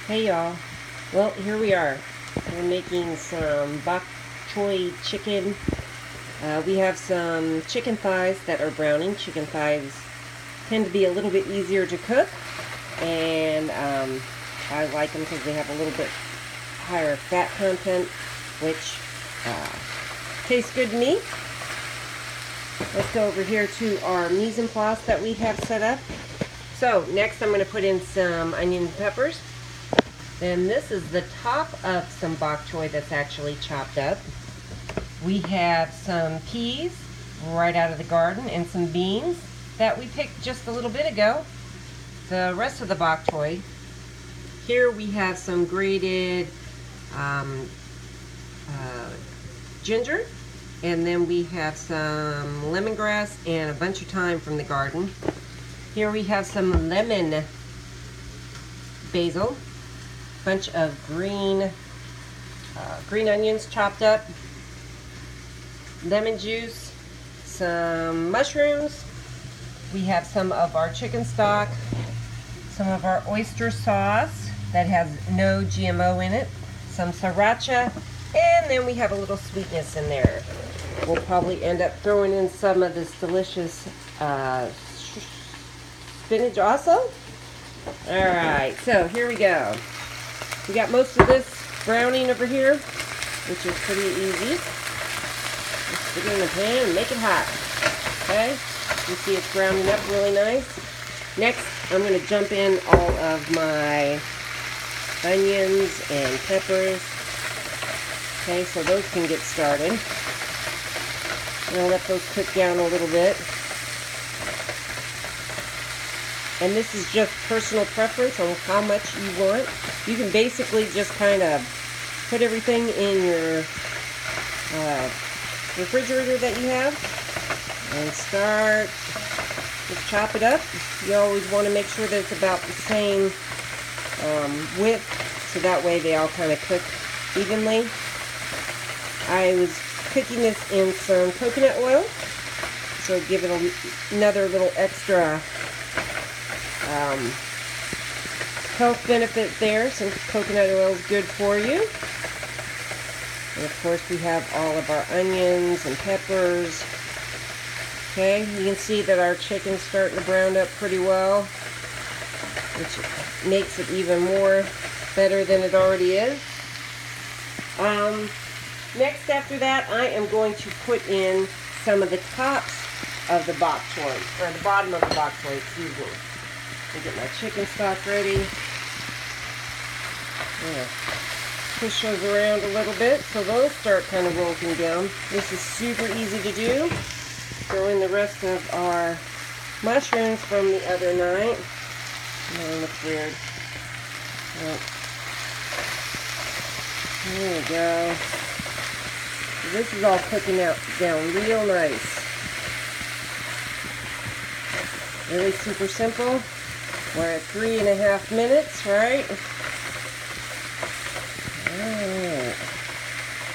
Hey y'all. Well, here we are. We're making some bok choy chicken. We have some chicken thighs that are browning. Chicken thighs tend to be a little bit easier to cook, and I like them because they have a little bit higher fat content, which tastes good to me. Let's go over here to our mise en place that we have set up. So next I'm going to put in some onion and peppers. Then this is the top of some bok choy that's actually chopped up. We have some peas right out of the garden and some beans that we picked just a little bit ago. The rest of the bok choy. Here we have some grated ginger, and then we have some lemongrass and a bunch of thyme from the garden. Here we have some lemon basil, bunch of green onions chopped up, lemon juice, some mushrooms. We have some of our chicken stock, some of our oyster sauce that has no GMO in it, some sriracha, and then we have a little sweetness in there. We'll probably end up throwing in some of this delicious spinach also. Alright, so here we go. We got most of this browning over here, which is pretty easy. Just stick it in the pan and make it hot. Okay? You see it's browning up really nice. Next, I'm going to jump in all of my onions and peppers. Okay, so those can get started. I'll let those cook down a little bit. And this is just personal preference on how much you want. You can basically just kind of put everything in your refrigerator that you have and start, just chop it up. You always want to make sure that it's about the same width, so that way they all kind of cook evenly. I was cooking this in some coconut oil, so give it another little extra health benefit there, since coconut oil is good for you. And of course we have all of our onions and peppers. Okay, you can see that our chicken's starting to brown up pretty well, which makes it even more better than it already is. Next after that, I am going to put in some of the tops of the bok choy, or the bottom of the bok choy, excuse me. Get my chicken stock ready. Push those around a little bit so those start kind of rolling down. This is super easy to do. Throw in the rest of our mushrooms from the other night. That looks weird. There we go. This is all cooking out down real nice. Really super simple. We're at 3.5 minutes, right? Alright.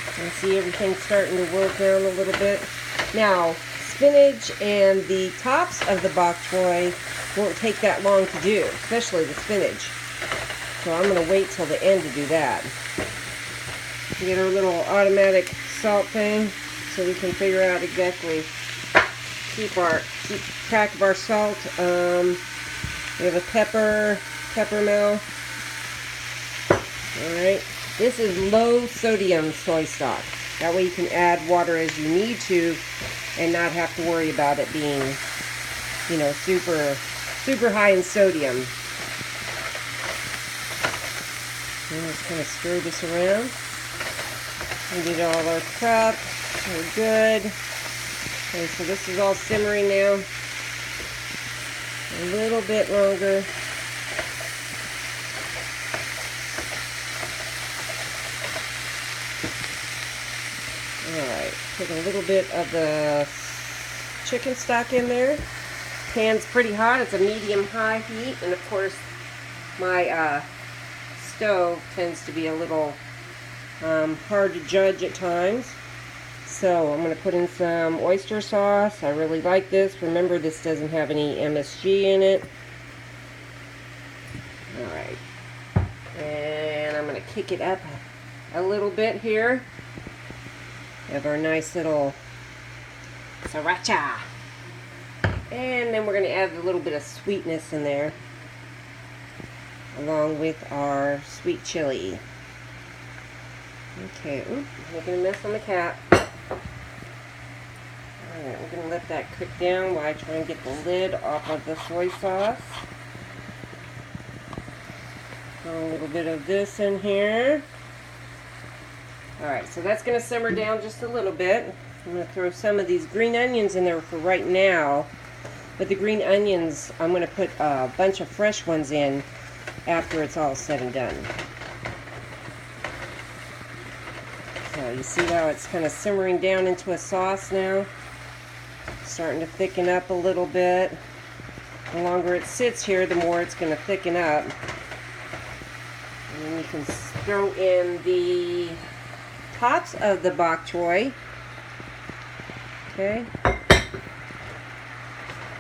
You can see everything starting to wilt down a little bit. Now, spinach and the tops of the bok choy won't take that long to do, especially the spinach. So I'm going to wait till the end to do that. Get our little automatic salt thing so we can figure out exactly, keep track of our salt. We have a pepper mill. Alright, this is low sodium soy stock. That way you can add water as you need to and not have to worry about it being, you know, super high in sodium. And just kind of stir this around. We get all our prep. We're good. Okay, so this is all simmering now. A little bit longer. Alright, put a little bit of the chicken stock in there. Pan's pretty hot. It's a medium-high heat, and of course my stove tends to be a little hard to judge at times. So I'm going to put in some oyster sauce. I really like this. Remember, this doesn't have any MSG in it. Alright. And I'm going to kick it up a little bit here. We have our nice little sriracha. And then we're going to add a little bit of sweetness in there, along with our sweet chili. Okay, oops, making a mess on the cap. Alright, we're going to let that cook down while I try and get the lid off of the soy sauce. Throw a little bit of this in here. Alright, so that's going to simmer down just a little bit. I'm going to throw some of these green onions in there for right now. But the green onions, I'm going to put a bunch of fresh ones in after it's all said and done. So you see how it's kind of simmering down into a sauce now? Starting to thicken up a little bit. The longer it sits here, the more it's going to thicken up. And then you can throw in the tops of the bok choy. Okay.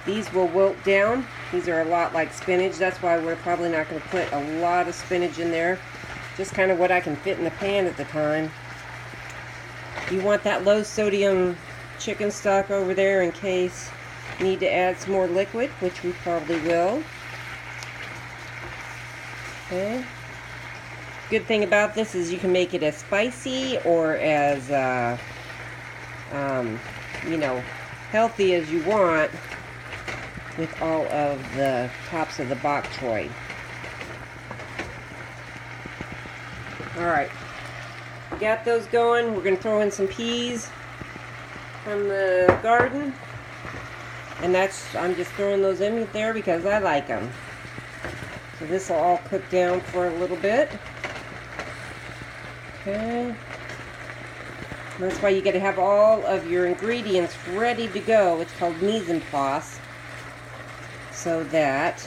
These will wilt down. These are a lot like spinach. That's why we're probably not going to put a lot of spinach in there. Just kind of what I can fit in the pan at the time. You want that low sodium chicken stock over there in case you need to add some more liquid, which we probably will. Okay. Good thing about this is you can make it as spicy or as you know, healthy as you want with all of the tops of the bok choy. Alright, got those going. We're going to throw in some peas from the garden, and I'm just throwing those in there because I like them. So this will all cook down for a little bit. Okay. That's why you got to have all of your ingredients ready to go. It's called mise en place, so that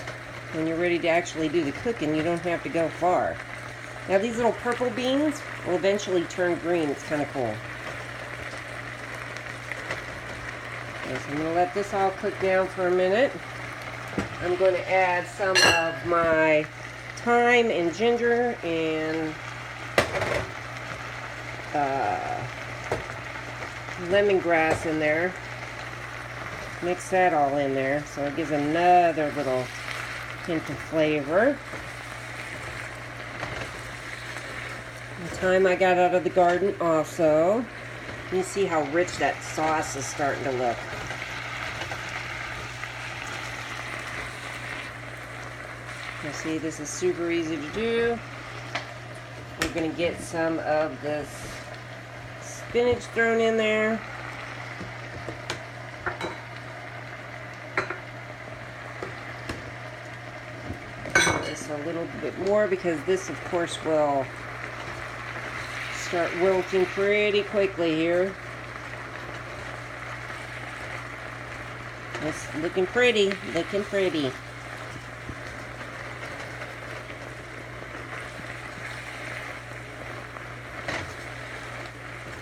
when you're ready to actually do the cooking, you don't have to go far. Now these little purple beans will eventually turn green. It's kind of cool. Okay, so I'm going to let this all cook down for a minute. I'm going to add some of my thyme and ginger and lemongrass in there. Mix that all in there so it gives another little hint of flavor. The thyme I got out of the garden also. You see how rich that sauce is starting to look. You see, this is super easy to do. We're going to get some of this spinach thrown in there. Just a little bit more because this, of course, will start wilting pretty quickly here. It's looking pretty, looking pretty.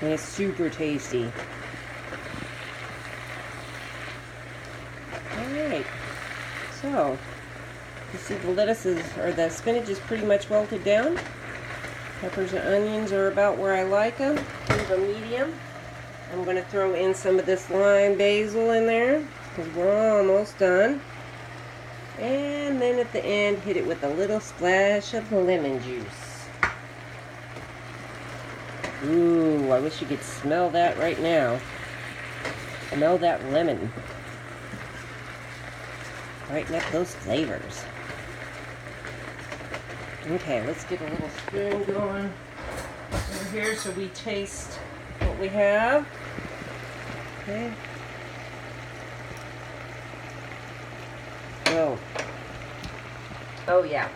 And it's super tasty. Alright, so you see the lettuces, or the spinach is pretty much wilted down. Peppers and onions are about where I like them, kind of a medium. I'm going to throw in some of this lime basil in there, because we're almost done. And then at the end, hit it with a little splash of lemon juice. Ooh, I wish you could smell that right now. Smell that lemon. Brighten up those flavors. Okay, let's get a little spoon going over here so we taste what we have. Okay. Oh yeah.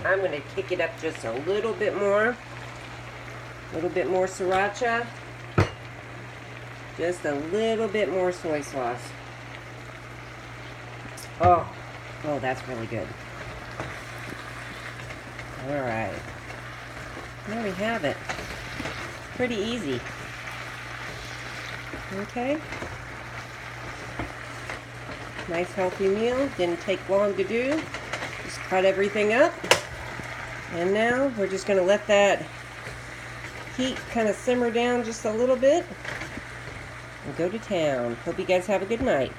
I'm going to kick it up just a little bit more. A little bit more sriracha. Just a little bit more soy sauce. Oh, that's really good. Alright. There we have it. Pretty easy. Okay. Nice healthy meal. Didn't take long to do. Just cut everything up. And now we're just going to let that heat kind of simmer down just a little bit and go to town. Hope you guys have a good night.